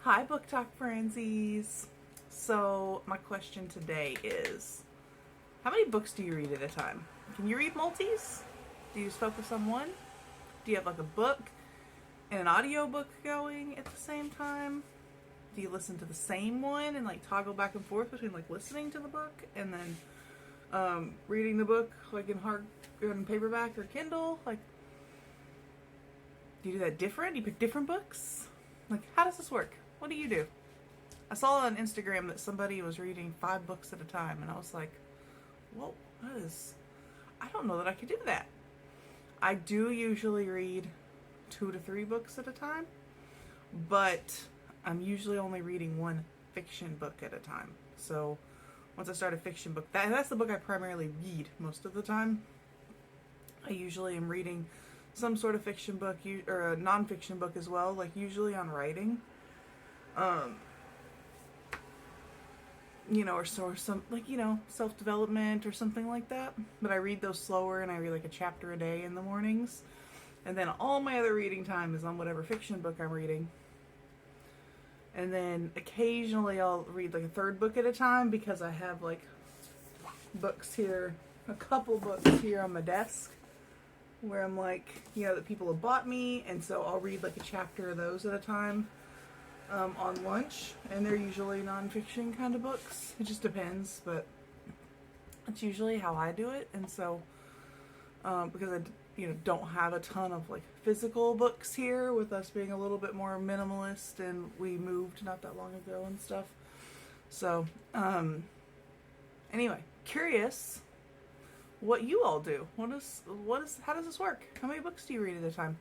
Hi, Book Talk Franzies. So, my question today is how many books do you read at a time? Can you read multis? Do you just focus on one? Do you have like a book and an audio book going at the same time? Do you listen to the same one and like toggle back and forth between like listening to the book and then reading the book like in paperback or Kindle? Like, do you do that different? Do you pick different books? Like, how does this work? What do you do? I saw on Instagram that somebody was reading 5 books at a time, and I was like, whoa, I don't know that I could do that. I do usually read 2 to 3 books at a time, but I'm usually only reading one fiction book at a time. So once I start a fiction book, that's the book I primarily read most of the time. I usually am reading some sort of fiction book or a nonfiction book as well, like usually on writing. Or some like, self-development or something like that. But I read those slower and I read like a chapter a day in the mornings. And then all my other reading time is on whatever fiction book I'm reading. And then occasionally I'll read like a third book at a time because I have like books here, a couple books here on my desk where I'm like, that people have bought me. And so I'll read like a chapter of those at a time. On lunch, and they're usually nonfiction kind of books. It just depends, but that's usually how I do it. And so, because I don't have a ton of like physical books here, with us being a little bit more minimalist, and we moved not that long ago and stuff. So, anyway, curious what you all do. How does this work? How many books do you read at a time?